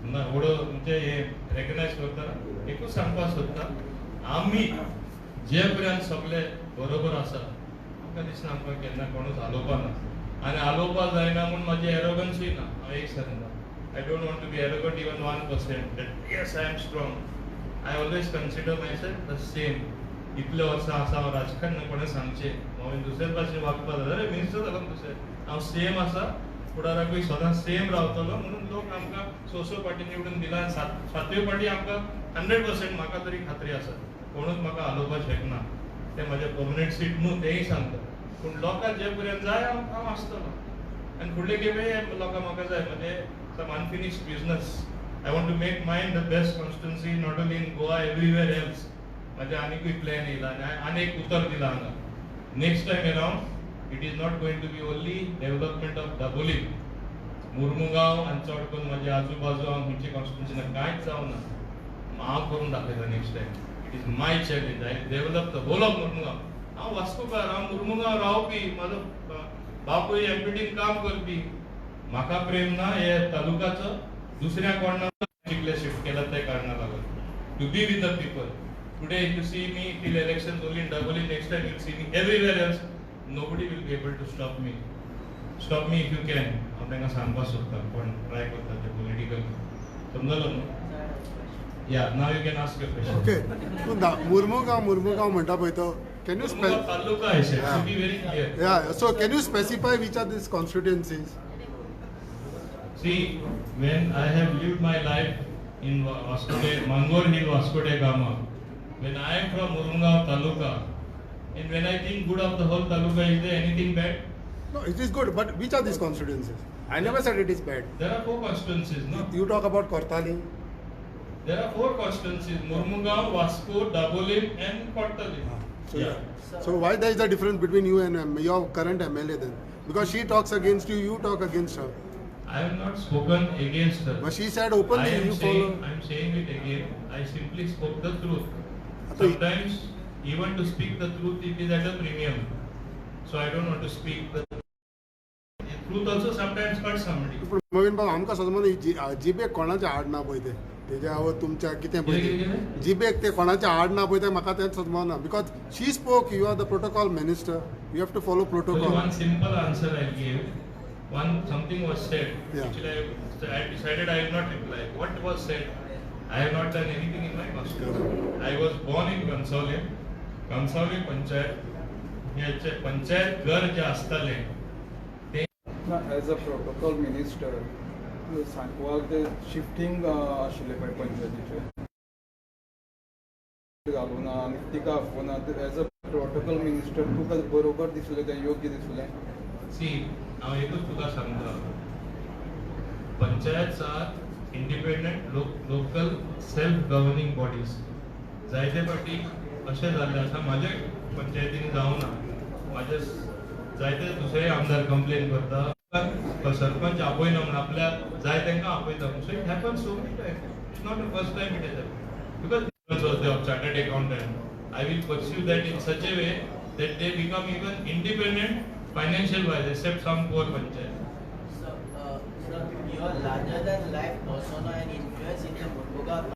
व्हडो म्हणजे हे रेकग्नायज करता एकूच सांगपाक सोदता आमी जे पर्यंत सगळे बरोबर आसा म्हाका दिसना आमकां केन्ना कोणूच हालोवपा ना आनी हालोवपा जायना म्हूण म्हाजी एरोगन्सूय ना हांव एक सांगता I don't want to be arrogant even 1% that yes I am strong I always consider myself the same इतले वर्सां आसा हांव राजकारण कोणें सांगचें हांवें दुसरे भाशेन वागपा जाल्यार अरे मिनिस्टर जालो दुसरे हांव सेम आसा फुडाराकूय सदां सेम रावतलो म्हणून लोक आमकां स पाटी निवडून दिला आनी सातवे पाटी आमकां 100% म्हाका तरी खात्री आसा कोणूच म्हाका हालोवपाक शकना ते म्हाजें पर्मनंट सीट न्हू तेंय सांगता पूण लोकांक जे पर्यंत जाय हांव आसतलो आनी फुडले खेपे लोकांक म्हाका जाय म्हणजे some unfinished business I want to make mine the best constituency not only in Goa everywhere else म्हाजे आनीकूय प्लॅन येयला आनी आनी एक उतर दिला हांगा next time around it is not going to be only development of Dabolim Mormugao आनी चड करून म्हाजे आजू बाजू हांव खंयचे कॉन्स्टिट्युएन्सीन कांयच जावना हांव करून दाखयता next time it is my challenge I develop the whole of Mormugao हांव वास्कोकार हांव मुर्मुगांव रावपी म्हाजो बापूय एमपीटीन काम करपी म्हाका प्रेम ना हे तालुकाचो दुसऱ्या कोणाक चिकले शिफ्ट केला त्या कारणाक लागून to be with the people today if you see me till election only in Dabolim next time you see me everywhere else nobody will be able to stop me if you can हांव तांकां सांगपाक सोदता पण ट्राय करता ते पॉलिटिकल समजलो न्हू या नाव you can ask a question okay Mormugao म्हणटा पळय तो can you spell taluka is to be very clear yeah so can you specify which are these constituencies see when I have lived my life in Vasco de Mangor Hill Vasco de Gama when I am from Murungaon taluka and when I think good of the whole taluka is there anything bad no it is good but which are these constituencies I never said it is bad there are 4 constituencies no you talk about Kortali there are 4 constituencies Murungaon Vasco Dabolim and Kortali so yeah. So why there is a difference between you and your current MLA then? Because she talks against you, you talk against her. I have not spoken against her. But she said openly you follow. I am saying it again. I simply spoke the truth. Sometimes even to speak the truth it is at a premium. So I don't want to speak the truth also sometimes hurts somebody. नवीन बाब आमकां समज जिबेक कोणाचें आड ना पळय तें तेजे हांव तुमच्या कितें पळय जिबेक ते कोणाचें आड ना पळय तें म्हाका तेंच समजना because she spoke you are the protocol minister you have to follow protocol One simple answer I gave. Something was said. Yeah. Actually, I decided I will not reply. What was said? I have not done anything in my Moscow. I was born in Kansole. Kansole Panchayat. याचे पंचायत घर जे असताले ते एज अ प्रोटोकॉल मिनिस्टर सांगवाक ते शिफ्टिंग आशिल्ले पळय पंचायतीचे घालूना आनी तिका आफोना एज अ प्रोटोकॉल मिनिस्टर तुका बरोबर दिसलें तें योग्य दिसलें सी हांव एकूच तुका सांगता panchayat are independent local self governing bodies जायते फावटी अशें जाल्लें आसा म्हाजे पंचायतीन जावना म्हाजे जायते दुसरे आमदार कंप्लेन करता सरपंच आपयना म्हणून आपल्या जाय तांकां आपयता so it happens so many Times it's not the first time it has because was the chartered accountant I will pursue that in such a way that they become even independent financial wise, except some poor panchayat. So, your larger than life persona and influence in the Murmugaon